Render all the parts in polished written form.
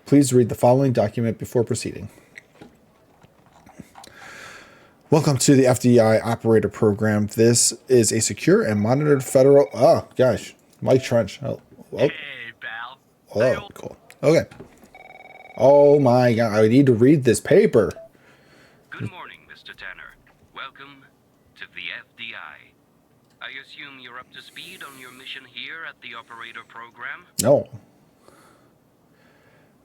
Please read the following document before proceeding. Welcome to the FDI Operator Program. This is a secure and monitored federal... Oh, gosh. Mike Trench. Oh, hey, pal. Oh, cool. Okay. Oh, my God. I need to read this paper. Good morning, Mr. Tanner. Welcome to the FDI. I assume you're up to speed on your mission here at the Operator Program? No.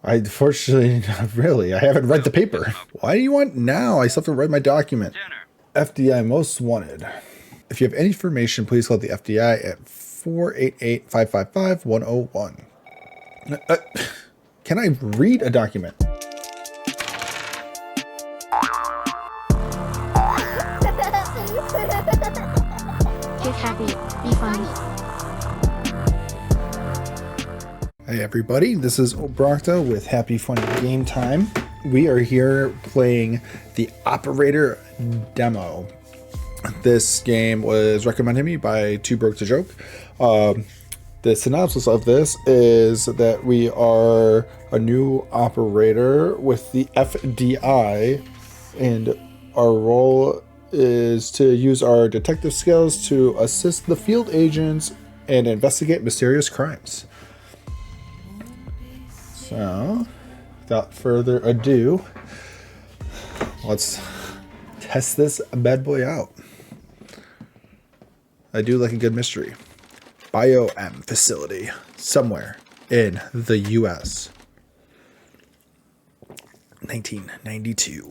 Unfortunately, not really. I haven't read the paper. Why do you want now? I still have to write my document. Tanner. FDI Most Wanted. If you have any information, please call the FDI at 488-555-101. Can I read a document? Get happy. Be funny. Hey everybody, this is Obrokta with Happy Funny Game Time. We are here playing the Operator demo. This game was recommended to me by Two Broke to Joke. The synopsis of this is that we are a new operator with the FDI, and our role is to use our detective skills to assist the field agents and investigate mysterious crimes. So, without further ado, let's test this bad boy out. I do like a good mystery. Bio-M facility somewhere in the US. 1992. You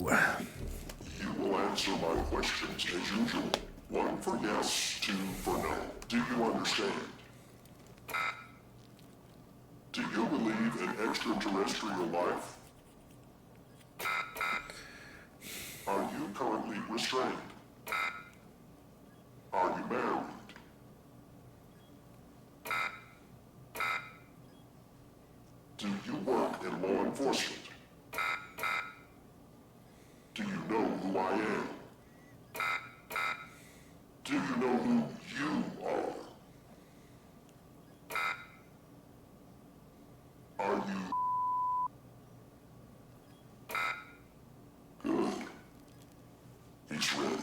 will answer my questions as usual. 1 for yes, 2 for no. Do you understand? Do you believe in extraterrestrial life? Are you currently restrained? Are you married? Do you work in law enforcement? Do you know who I am? Do you know who you are? Are you... Good. He's ready.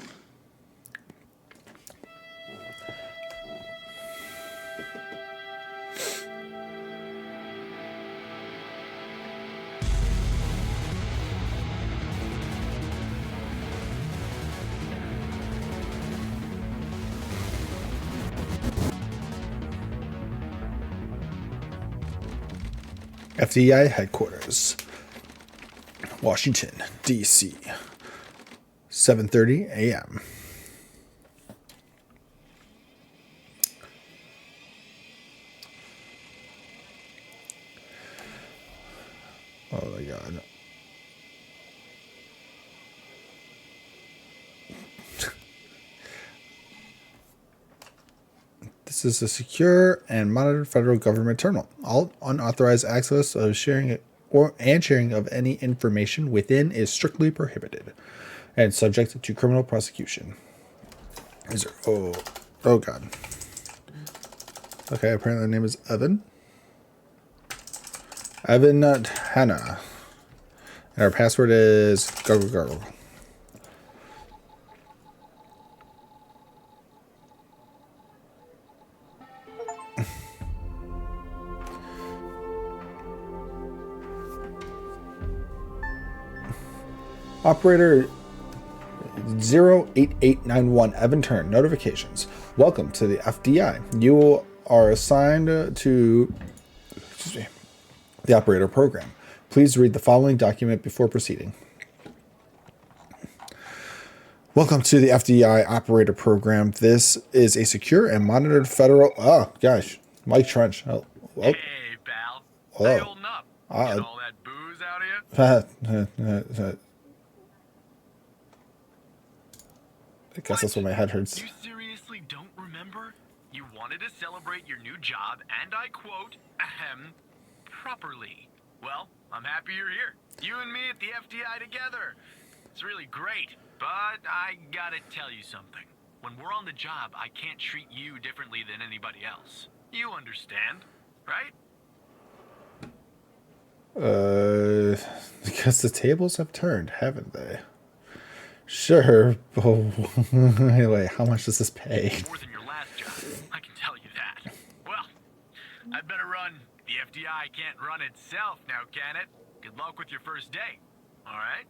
FDI headquarters, Washington, D.C., 7:30 a.m. Oh my God. This is a secure and monitored federal government terminal. All unauthorized access of sharing or sharing of any information within is strictly prohibited and subject to criminal prosecution. Is there, oh God. Okay, apparently the name is Evan. Evan Hannah. And our password is gargle. Operator 08891 Evan Turn notifications. Welcome to the FDI. You are assigned to the Operator Program. Please read the following document before proceeding. Welcome to the FDI Operator Program. This is a secure and monitored federal... Oh, gosh. Mike Trench. Oh, Hey, pal. How you holding up? Get all that booze out of you? I guess that's what my head hurts. You seriously don't remember? You wanted to celebrate your new job, and I quote, properly. Well, I'm happy you're here. You and me at the FDI together. It's really great, but I gotta tell you something. When we're on the job, I can't treat you differently than anybody else. You understand, right? Because the tables have turned, haven't they? Sure, but anyway, how much does this pay? More than your last job, I can tell you that. Well, I better run. The FDI can't run itself now, can it? Good luck with your first day. All right?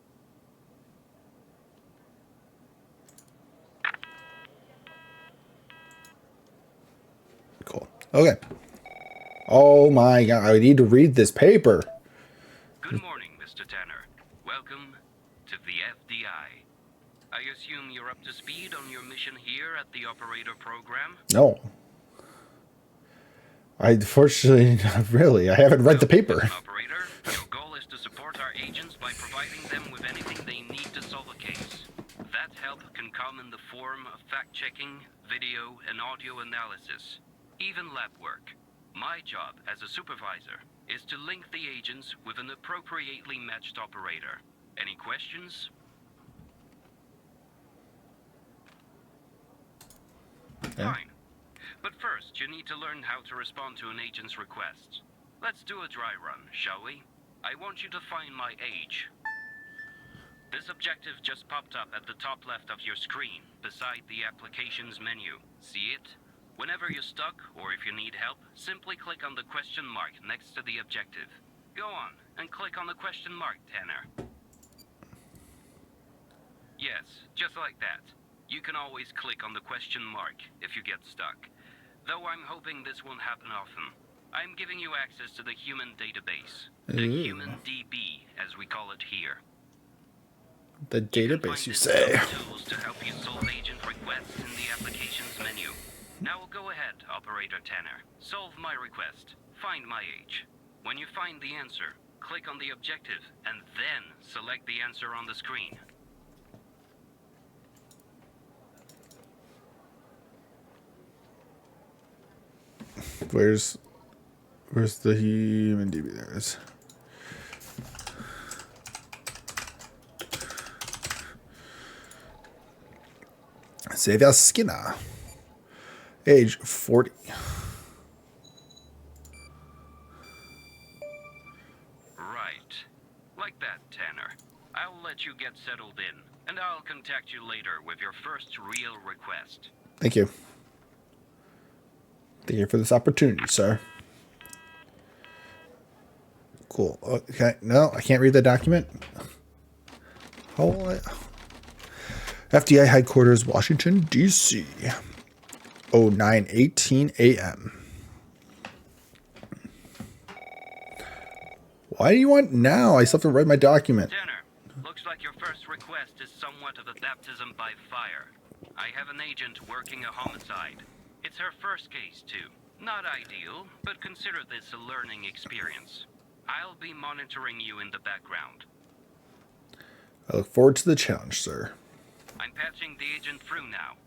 Cool. Okay. Oh my god, I need to read this paper. Good morning, Mr. Tanner. Welcome to the FDI. I assume you're up to speed on your mission here at the operator program? No. Unfortunately, not really. I haven't read the paper. Operator, your goal is to support our agents by providing them with anything they need to solve a case. That help can come in the form of fact-checking, video, and audio analysis, even lab work. My job as a supervisor is to link the agents with an appropriately matched operator. Any questions? Yeah. Fine. But first, you need to learn how to respond to an agent's request. Let's do a dry run, shall we? I want you to find my age. This objective just popped up at the top left of your screen, beside the applications menu. See it? Whenever you're stuck, or if you need help, simply click on the question mark next to the objective. Go on, and click on the question mark, Tanner. Yes, just like that. You can always click on the question mark if you get stuck. Though I'm hoping this won't happen often. I'm giving you access to the human database. The Ooh. human DB, as we call it here. The database, you Find say? tools to help you solve agent requests in the applications menu. Now go ahead, Operator Tanner. Solve my request. Find my age. When you find the answer, click on the objective, and then select the answer on the screen. Where's the human DB? There it is. Xavier Skinner. Age 40. Right. Like that, Tanner. I'll let you get settled in, and I'll contact you later with your first real request. Thank you. Thank you for this opportunity, sir. Cool. Okay. No, I can't read the document. Holy. FDI headquarters, Washington, D.C. 09:18 a.m. Why do you want now? I still have to write my document. Tanner, looks like your first request is somewhat of a baptism by fire. I have an agent working a homicide. It's her first case, too. Not ideal, but consider this a learning experience. I'll be monitoring you in the background. I look forward to the challenge, sir. I'm patching the agent through now.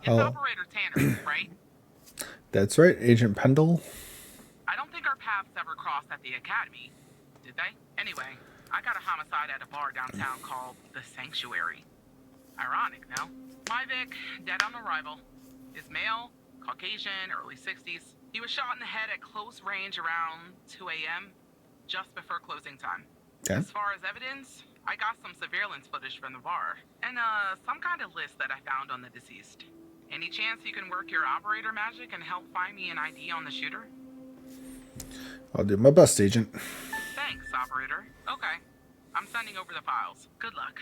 It's Operator Tanner, right? That's right, Agent Pendle. I don't think our paths ever crossed at the academy, did they? Anyway, I got a homicide at a bar downtown called The Sanctuary. Ironic, no? My Vic, dead on arrival. Is male, Caucasian, early 60s. He was shot in the head at close range around 2 a.m., just before closing time. Okay. As far as evidence, I got some surveillance footage from the bar, and some kind of list that I found on the deceased. Any chance you can work your operator magic and help find me an ID on the shooter? I'll do my best, Agent. Thanks, operator. Okay. I'm sending over the files. Good luck.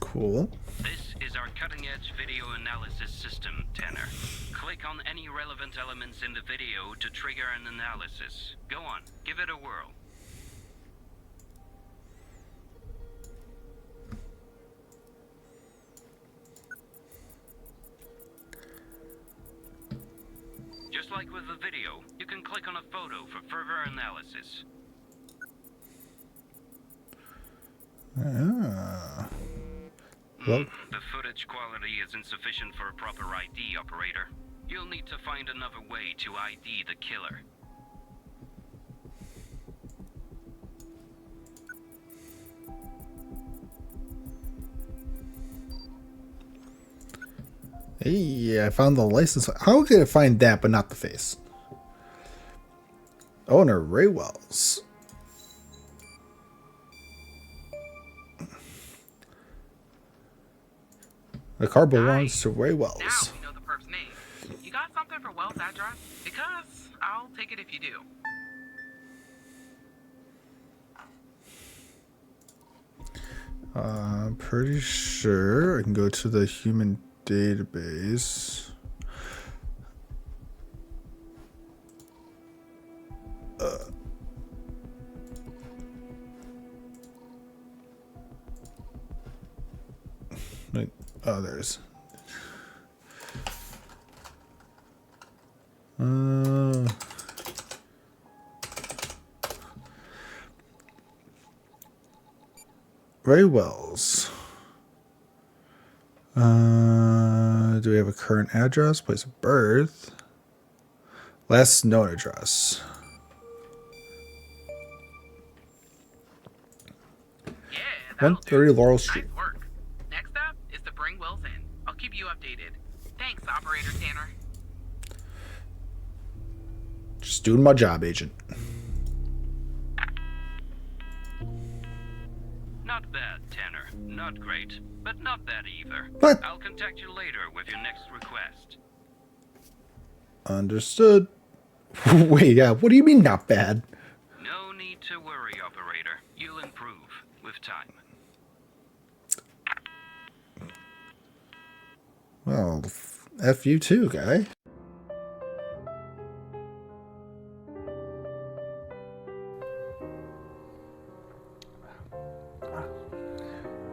Cool. This is our cutting-edge video analysis system, Tanner. Click on any relevant elements in the video to trigger an analysis. Go on, give it a whirl. Just like with the video, you can click on a photo for further analysis. Ah. Well, The footage quality is insufficient for a proper ID, operator. You'll need to find another way to ID the killer. hey, I found the license. How could I find that but not the face? Owner Ray Wells. The car belongs to Ray Now Wells. we know the perp's name. You got something for Wells' address? Because I'll take it if you do. I'm pretty sure I can go to the human database. Oh, there's. Ray Wells. Do we have a current address? Place of birth? Last known address. Yeah, that'll 130 do. Laurel Street. Nice work. Next up is to bring Wells in. I'll keep you updated. Thanks, Operator Tanner. Just doing my job, Agent. Not bad, Tanner. Not great, but not bad either. What? I'll contact you later with your next request. Understood. Wait, yeah. What do you mean not bad? No need to worry, operator. You'll improve with time. Well, F you too, guy.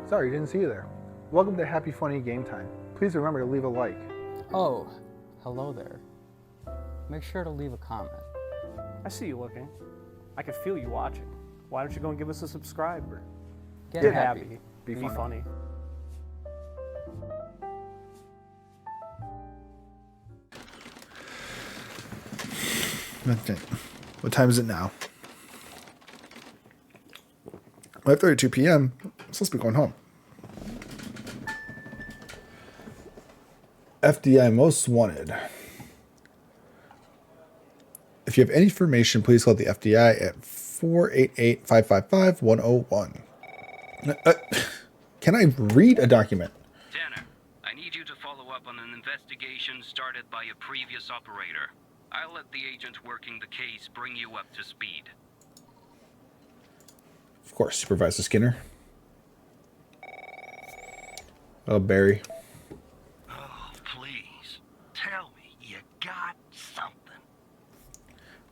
Sorry, didn't see you there. Welcome to Happy Funny Game Time. Please remember to leave a like. Oh, hello there. Make sure to leave a comment. I see you looking. I can feel you watching. Why don't you go and give us a subscribe? Get happy. Be funny. Okay. What time is it now? 5:32 p.m. I'm supposed to be going home. FDI Most Wanted. If you have any information, please call the FDI at 488-555-101. Can I read a document? Tanner, I need you to follow up on an investigation started by a previous operator. I'll let the agent working the case bring you up to speed. Of course, Supervisor Skinner. Oh, Barry. Oh, please. Tell me you got something.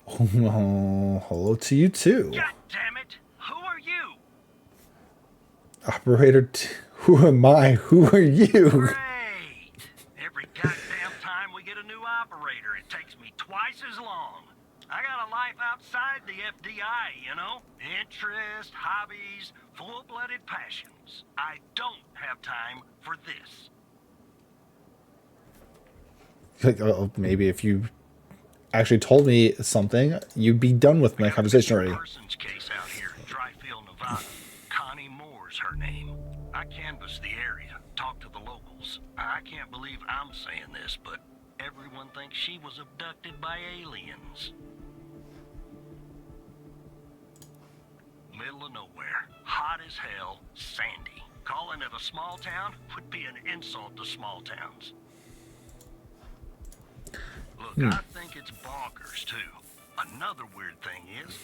Oh, hello to you too. God damn it. Who are you? Operator, who am I? Who are you? Great. Every goddamn time we get a new operator, it takes me twice as long. I got a life outside the FDI, you know? Interests, hobbies, full-blooded passions. I don't have time for this. Like, oh, maybe if you actually told me something, you'd be done with my conversation already. Person's case out here in Dryfield, Nevada. Connie Moore's her name. I canvassed the area, talked to the locals. I can't believe I'm saying this, but everyone thinks she was abducted by aliens. Middle of nowhere, hot as hell, sandy. Calling it a small town would be an insult to small towns. Look, I think it's bonkers, too. Another weird thing is,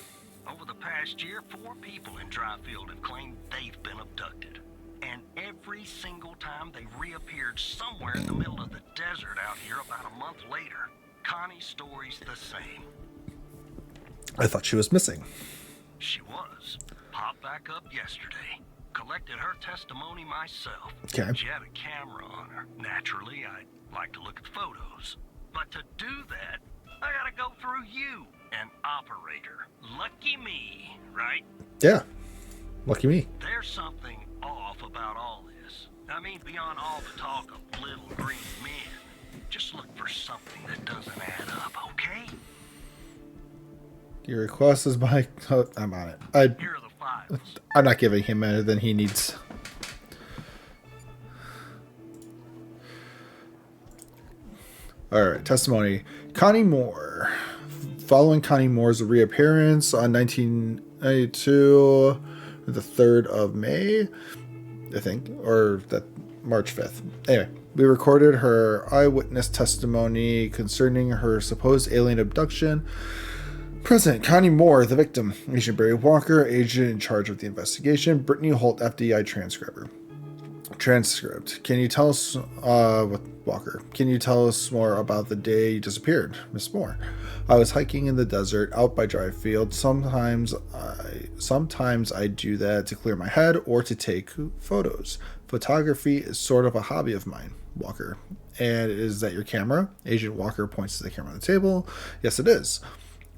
over the past year, 4 people in Dryfield have claimed they've been abducted. And every single time they reappeared somewhere in the middle of the desert out here about a month later. Connie's story's the same. I thought she was missing. She was. Popped back up yesterday. Collected her testimony myself. Okay. She had a camera on her. Naturally, I'd like to look at the photos. But to do that, I gotta go through you, an operator. Lucky me, right? Yeah. Lucky me. There's something off about all this. I mean, beyond all the talk of little green men, just look for something that doesn't add up, okay? Your request is my... Oh, I'm on it. Here are the files. I'm not giving him more than he needs. Alright, testimony. Connie Moore. Following Connie Moore's reappearance on 1992, the 3rd of May, I think, or that March 5th. Anyway, we recorded her eyewitness testimony concerning her supposed alien abduction. President Connie Moore, the victim. Agent Barry Walker, agent in charge of the investigation. Brittany Holt, FBI transcriber. Transcript. Can you tell us, with Walker, can you tell us more about the day you disappeared, Miss Moore? I was hiking in the desert out by dry field. Sometimes I do that to clear my head or to take photos. Photography is sort of a hobby of mine. Walker. And is that your camera? Agent Walker points to the camera on the table. Yes, it is.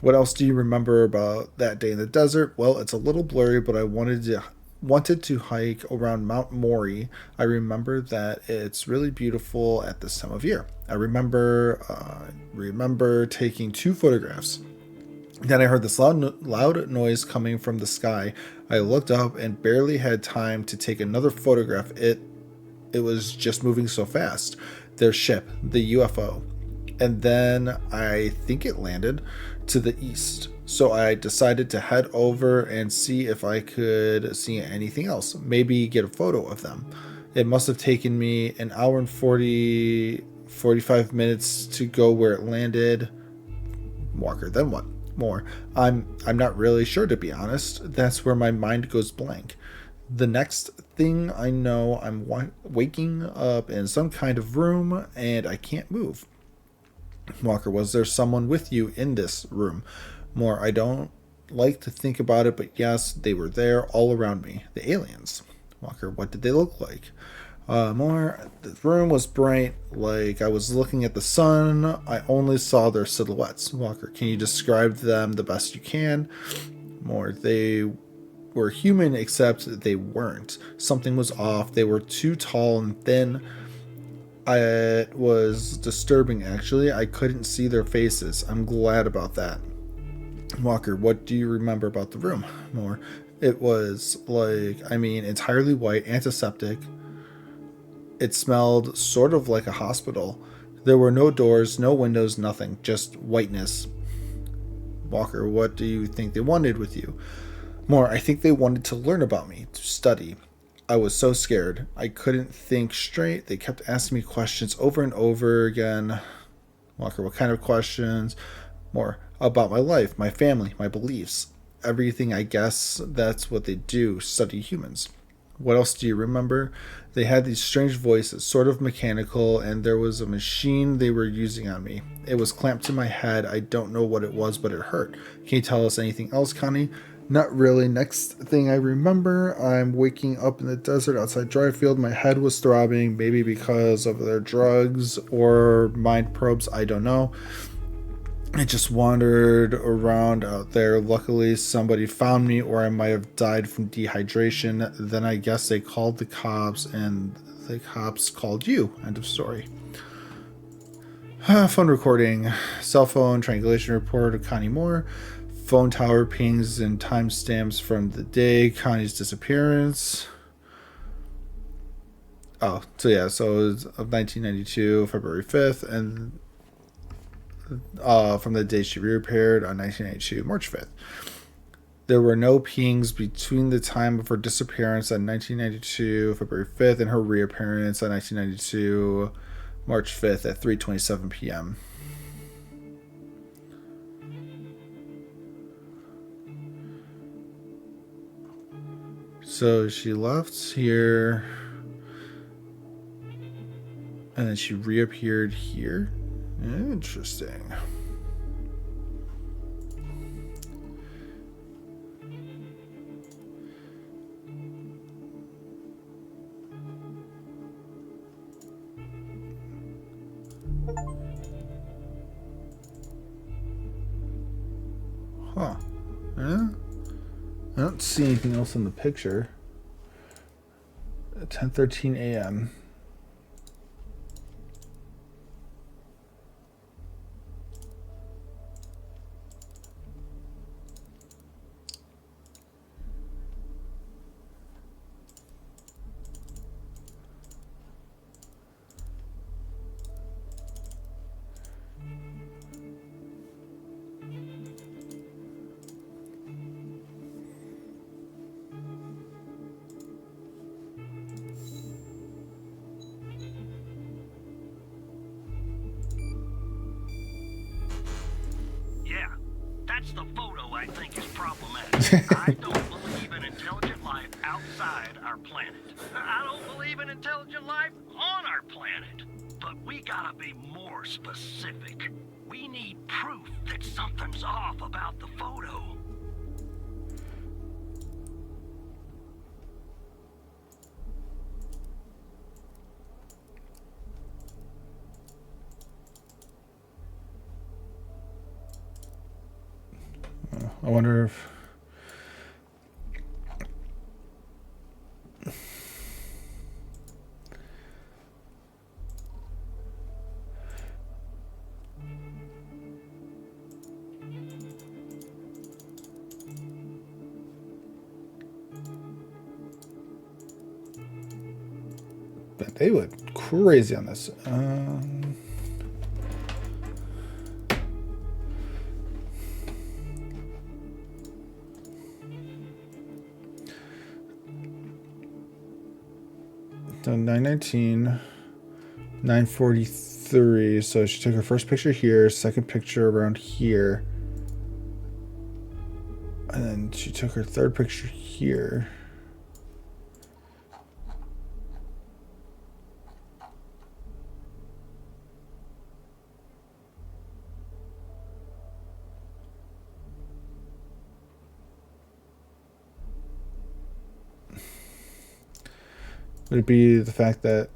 What else do you remember about that day in the desert? Well, it's a little blurry, but I wanted to hike around Mount Maury. I remember that it's really beautiful at this time of year. I remember taking 2 photographs. Then I heard this loud noise coming from the sky. I looked up and barely had time to take another photograph. It was just moving so fast. Their ship, the UFO. And then I think it landed to the east. So I decided to head over and see if I could see anything else. Maybe get a photo of them. It must have taken me an hour and 45 minutes to go where it landed. Walker, then what? More. I'm not really sure, to be honest. That's where my mind goes blank. The next thing I know, I'm waking up in some kind of room and I can't move. Walker, was there someone with you in this room? More, I don't like to think about it, but yes, they were there all around me. The aliens. Walker, what did they look like? More, the room was bright, like I was looking at the sun. I only saw their silhouettes. Walker, can you describe them the best you can? More, they were human, except they weren't. Something was off. They were too tall and thin. It was disturbing, actually. I couldn't see their faces. I'm glad about that. Walker, what do you remember about the room? More, it was entirely white, antiseptic. It smelled sort of like a hospital. There were no doors, no windows, nothing, just whiteness. Walker, what do you think they wanted with you? More, I think they wanted to learn about me, to study. I was so scared. I couldn't think straight. They kept asking me questions over and over again. Walker, what kind of questions? More, about my life, my family, my beliefs. Everything, I guess that's what they do, study humans. What else do you remember? They had these strange voices, sort of mechanical, and there was a machine they were using on me. It was clamped to my head. I don't know what it was, but it hurt. Can you tell us anything else, Connie? Not really. Next thing I remember, I'm waking up in the desert outside Dryfield. My head was throbbing, maybe because of their drugs or mind probes, I don't know. I just wandered around out there. Luckily, somebody found me, or I might have died from dehydration. Then I guess they called the cops, and the cops called you. End of story. Phone recording. Cell phone triangulation report of Connie Moore. Phone tower pings and timestamps from the day Connie's disappearance. Oh, so yeah, so it was of 1992, February 5th, and from the day she reappeared on 1992, March 5th. There were no pings between the time of her disappearance on 1992, February 5th, and her reappearance on 1992, March 5th at 3:27 p.m. So she left here, and then she reappeared here. Interesting. Huh. Yeah. I don't see anything else in the picture. 10:13 a.m. Yeah, that's the photo I think is problematic. I don't believe in intelligent life outside our planet. I don't believe in intelligent life on our planet. But we gotta be more specific. We need proof that something's off about the photo. I wonder if... But they went crazy on this. So 9:19, 9:43. So she took her first picture here, second picture around here, and then she took her third picture here. Would it be the fact that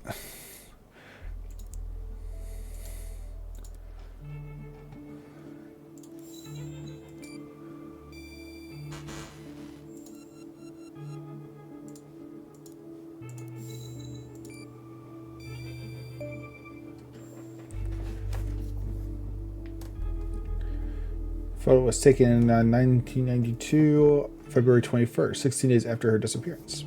photo was taken in 1992, February 21st, 16 days after her disappearance?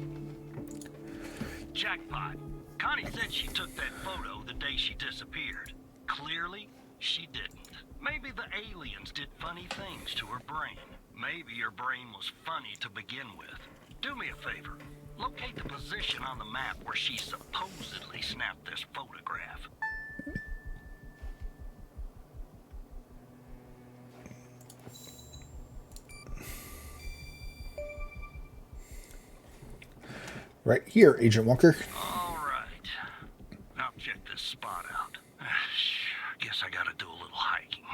Jackpot. Connie said she took that photo the day she disappeared. Clearly, she didn't. Maybe the aliens did funny things to her brain. Maybe her brain was funny to begin with. Do me a favor. Locate the position on the map where she supposedly snapped this photograph. Right here, Agent Walker. All right. Now check this spot out. Guess I gotta do a little hiking.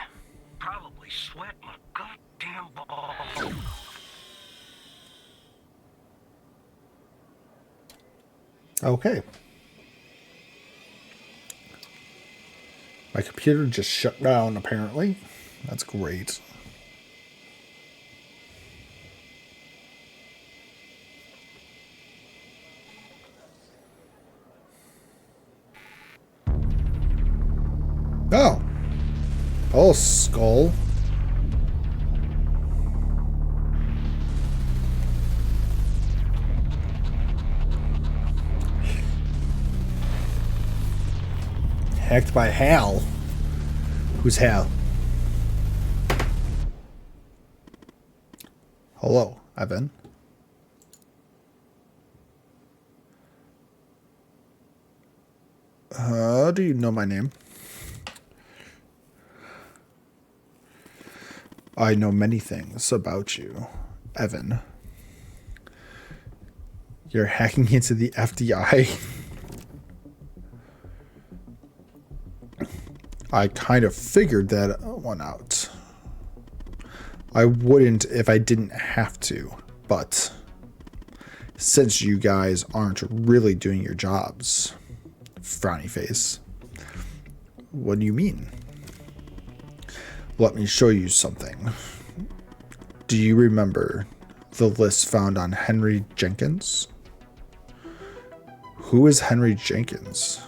Probably sweat my goddamn balls. Okay. My computer just shut down, apparently. That's great. Oh. Oh, skull. Hacked by Hal. Who's Hal? Hello, Evan. How do you know my name? I know many things about you, Evan. You're hacking into the FDI. I kind of figured that one out. I wouldn't if I didn't have to, but since you guys aren't really doing your jobs, frowny face. What do you mean? Let me show you something. Do you remember the list found on Henry Jenkins? Who is Henry Jenkins?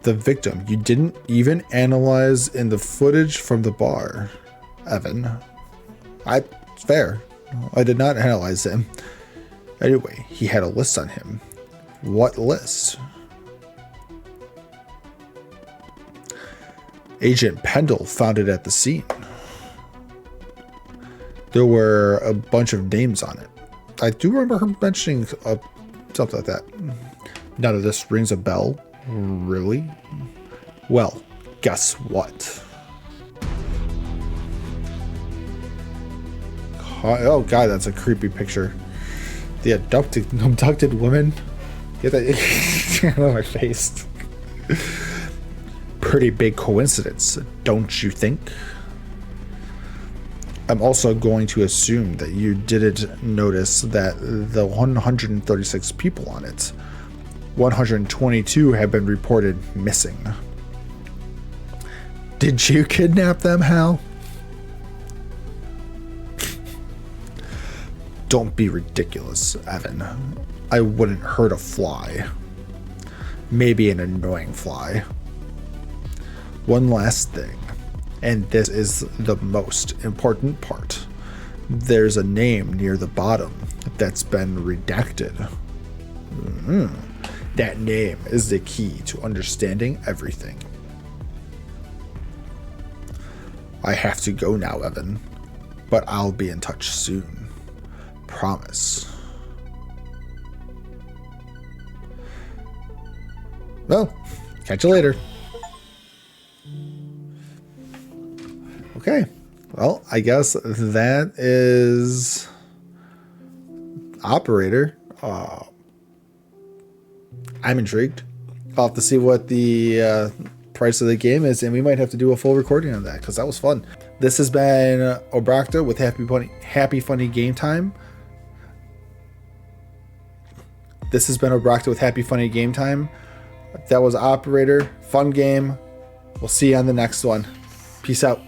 The victim. You didn't even analyze in the footage from the bar, Evan. It's fair. I did not analyze him. Anyway, he had a list on him. What list? Agent Pendle found it at the scene. There were a bunch of names on it. I do remember her mentioning something like that. None of this rings a bell. Really? Well, guess what? Oh god, that's a creepy picture. The abducted woman. Get that out of my face. Pretty big coincidence, don't you think? I'm also going to assume that you didn't notice that the 136 people on it, 122 have been reported missing. Did you kidnap them, Hal? Don't be ridiculous, Evan. I wouldn't hurt a fly. Maybe an annoying fly. One last thing, and this is the most important part. There's a name near the bottom that's been redacted. That name is the key to understanding everything. I have to go now, Evan, but I'll be in touch soon. Promise. Well, catch you later. Okay. Well, I guess that is Operator. I'm intrigued. I'll have to see what the price of the game is, and we might have to do a full recording on that because that was fun. This has been Obrokta with Happy Funny Game Time. This has been Obrokta with Happy Funny Game Time. That was Operator. Fun game. We'll see you on the next one. Peace out.